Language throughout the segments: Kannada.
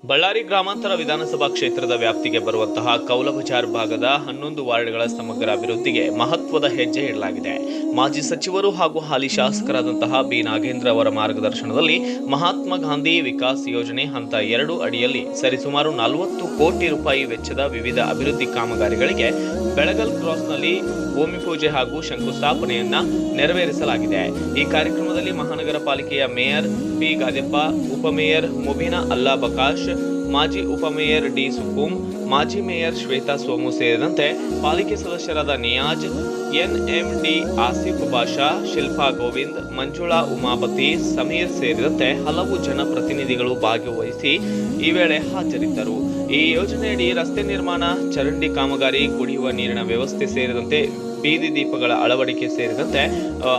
ಬಳ್ಳಾರಿ ಗ್ರಾಮಾಂತರ ವಿಧಾನಸಭಾ ಕ್ಷೇತ್ರದ ವ್ಯಾಪ್ತಿಗೆ ಬರುವಂತಹ ಕೌಲಬಜಾರ್ ಭಾಗದ 11 ವಾರ್ಡ್ಗಳ ಸಮಗ್ರ ಅಭಿವೃದ್ಧಿಗೆ ಮಹತ್ವದ ಹೆಜ್ಜೆ ಇಡಲಾಗಿದೆ. ಮಾಜಿ ಸಚಿವರು ಹಾಗೂ ಹಾಲಿ ಶಾಸಕರಾದಂತಹ ಬಿ ನಾಗೇಂದ್ರ ಅವರ ಮಾರ್ಗದರ್ಶನದಲ್ಲಿ ಮಹಾತ್ಮ ಗಾಂಧಿ ವಿಕಾಸ್ ಯೋಜನೆ ಹಂತ 2 ಅಡಿಯಲ್ಲಿ ಸರಿಸುಮಾರು 40 ಕೋಟಿ ರೂಪಾಯಿ ವೆಚ್ಚದ ವಿವಿಧ ಅಭಿವೃದ್ಧಿ ಕಾಮಗಾರಿಗಳಿಗೆ ಬೆಳಗಲ್ ಕ್ರಾಸ್ನಲ್ಲಿ ಭೂಮಿ ಪೂಜೆ ಹಾಗೂ ಶಂಕುಸ್ಥಾಪನೆಯನ್ನ ನೆರವೇರಿಸಲಾಗಿದೆ. ಈ ಕಾರ್ಯಕ್ರಮದಲ್ಲಿ ಮಹಾನಗರ ಪಾಲಿಕೆಯ ಮೇಯರ್ ಪಿ ಗಾದೆಪ್ಪ, ಉಪಮೇಯರ್ ಮುಬೀನಾ ಅಲ್ಲಾ ಬಕಾಶ್, ಮಾಜಿ ಉಪಮೇಯರ್ ಡಿ ಸುಕೂಂ, ಮಾಜಿ ಮೇಯರ್ ಶ್ವೇತಾ ಸೋಮು ಸೇರಿದಂತೆ ಪಾಲಿಕೆ ಸದಸ್ಯರಾದ ನಿಯಾಜ್, ಎನ್ಎಂಡಿ ಆಸಿಫ್ ಬಾಷಾ, ಶಿಲ್ಪಾ ಗೋವಿಂದ್, ಮಂಜುಳಾ ಉಮಾಪತಿ, ಸಮೀರ್ ಸೇರಿದಂತೆ ಹಲವು ಜನಪ್ರತಿನಿಧಿಗಳು ಭಾಗವಹಿಸಿ ಈ ವೇಳೆ ಹಾಜರಿದ್ದರು. ಈ ಯೋಜನೆಯಡಿ ರಸ್ತೆ ನಿರ್ಮಾಣ, ಚರಂಡಿ ಕಾಮಗಾರಿ, ಕುಡಿಯುವ ನೀರಿನ ವ್ಯವಸ್ಥೆ ಸೇರಿದಂತೆ ಬೀದಿ ದೀಪಗಳ ಅಳವಡಿಕೆ ಸೇರಿದಂತೆ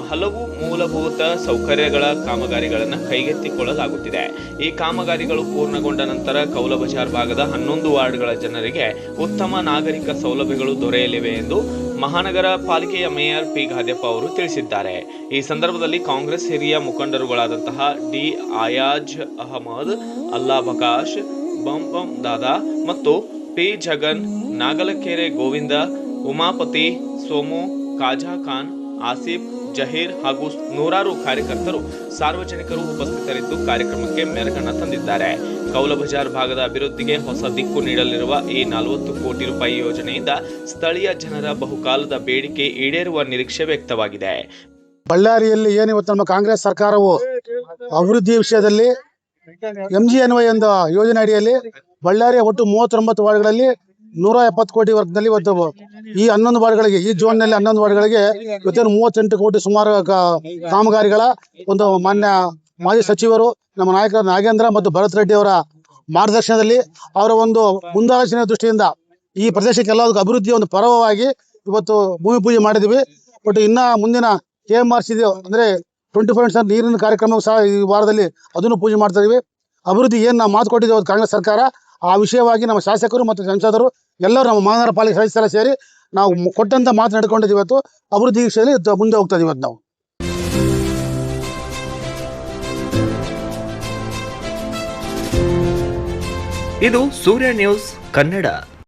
ಹಲವು ಮೂಲಭೂತ ಸೌಕರ್ಯಗಳ ಕಾಮಗಾರಿಗಳನ್ನು ಕೈಗೆತ್ತಿಕೊಳ್ಳಲಾಗುತ್ತಿದೆ. ಈ ಕಾಮಗಾರಿಗಳು ಪೂರ್ಣಗೊಂಡ ನಂತರ ಕೌಲಬಜಾರ್ ಭಾಗದ 11 ವಾರ್ಡ್ಗಳ ಜನರಿಗೆ ಉತ್ತಮ ನಾಗರಿಕ ಸೌಲಭ್ಯಗಳು ದೊರೆಯಲಿವೆ ಎಂದು ಮಹಾನಗರ ಪಾಲಿಕೆಯ ಮೇಯರ್ ಪಿ ಗಾದೆಪ್ಪ ಅವರು ತಿಳಿಸಿದ್ದಾರೆ. ಈ ಸಂದರ್ಭದಲ್ಲಿ ಕಾಂಗ್ರೆಸ್ ಹಿರಿಯ ಮುಖಂಡರುಗಳಾದಂತಹ ಡಿ ಆಯಾಜ್ ಅಹಮದ್, ಅಲ್ಲಾ ಬಕಾಶ್, ಬಂಬಂ ದಾದಾ ಮತ್ತು ಪಿ ಜಗನ್, ನಾಗಲಕೆರೆ ಗೋವಿಂದ, ಉಮಾಪತಿ, ಸೋಮು, ಕಾಜಾ ಖಾನ್, ಆಸಿಫ್, ಜಹೀರ್ ಹಾಗೂ ನೂರಾರು ಕಾರ್ಯಕರ್ತರು, ಸಾರ್ವಜನಿಕರು ಉಪಸ್ಥಿತರಿದ್ದು ಕಾರ್ಯಕ್ರಮಕ್ಕೆ ಮೆರುಗನ್ನ ತಂದಿದ್ದಾರೆ. ಕೌಲಬಜಾರ್ ಭಾಗದ ಅಭಿವೃದ್ಧಿಗೆ ಹೊಸ ದಿಕ್ಕು ನೀಡಲಿರುವ ಈ 40 ಕೋಟಿ ರೂಪಾಯಿ ಯೋಜನೆಯಿಂದ ಸ್ಥಳೀಯ ಜನರ ಬಹುಕಾಲದ ಬೇಡಿಕೆ ಈಡೇರುವ ನಿರೀಕ್ಷೆ ವ್ಯಕ್ತವಾಗಿದೆ. ಬಳ್ಳಾರಿಯಲ್ಲಿ ಏನಿವತ್ತು ನಮ್ಮ ಕಾಂಗ್ರೆಸ್ ಸರ್ಕಾರವು ಅಭಿವೃದ್ಧಿ ವಿಷಯದಲ್ಲಿ MGNY ಎಂಬ ಯೋಜನೆ ಅಡಿಯಲ್ಲಿ ಬಳ್ಳಾರಿಯ ಒಟ್ಟು 39 ವಾರ್ಡ್ಗಳಲ್ಲಿ 170 ಕೋಟಿ ವರ್ಗದಲ್ಲಿ ಇವತ್ತು ಈ 11 ವಾರ್ಡ್ಗಳಿಗೆ, ಈ ಝೋನ್ನಲ್ಲಿ 11 ವಾರ್ಡ್ಗಳಿಗೆ ಇವತ್ತೇನು 38 ಕೋಟಿ ಸುಮಾರು ಕಾಮಗಾರಿಗಳ ಒಂದು ಮಾನ್ಯ ಮಾಜಿ ಸಚಿವರು ನಮ್ಮ ನಾಯಕರ ನಾಗೇಂದ್ರ ಮತ್ತು ಭರತ್ ರೆಡ್ಡಿ ಅವರ ಮಾರ್ಗದರ್ಶನದಲ್ಲಿ ಅವರ ಒಂದು ಮುಂದಾಲೋಚನೆ ದೃಷ್ಟಿಯಿಂದ ಈ ಪ್ರದೇಶಕ್ಕೆ ಎಲ್ಲದಕ್ಕೂ ಅಭಿವೃದ್ಧಿಯ ಒಂದು ಪರ್ವವಾಗಿ ಇವತ್ತು ಭೂಮಿ ಪೂಜೆ ಮಾಡಿದ್ವಿ. ಬಟ್ ಇನ್ನ ಮುಂದಿನ KMRC ಅಂದ್ರೆ 24 ನೀರಿನ ಕಾರ್ಯಕ್ರಮ ಸಹ ಈ ವಾರದಲ್ಲಿ ಅದನ್ನು ಪೂಜೆ ಮಾಡ್ತಾ ಇದೀವಿ. ಅಭಿವೃದ್ಧಿ ಏನು ನಾವು ಮಾತು ಕೊಟ್ಟಿದ್ದೇವೆ ಕಾಂಗ್ರೆಸ್ ಸರ್ಕಾರ, ಆ ವಿಷಯವಾಗಿ ನಮ್ಮ ಶಾಸಕರು ಮತ್ತು ಸಂಸದರು ಎಲ್ಲರೂ ನಮ್ಮ ಮಹಾನಗರ ಪಾಲಿಕೆ ಸದಸ್ಯರ ಸೇರಿ ನಾವು ಕೊಟ್ಟಂತ ಮಾತು ನಡ್ಕೊಂಡಿದ್ದೀವಿ. ಇವತ್ತು ಅಭಿವೃದ್ಧಿ ವಿಷಯದಲ್ಲಿ ಮುಂದೆ ಹೋಗ್ತಾ ಇದೀವಿ ನಾವು. ಇದು ಸೂರ್ಯ ನ್ಯೂಸ್ ಕನ್ನಡ.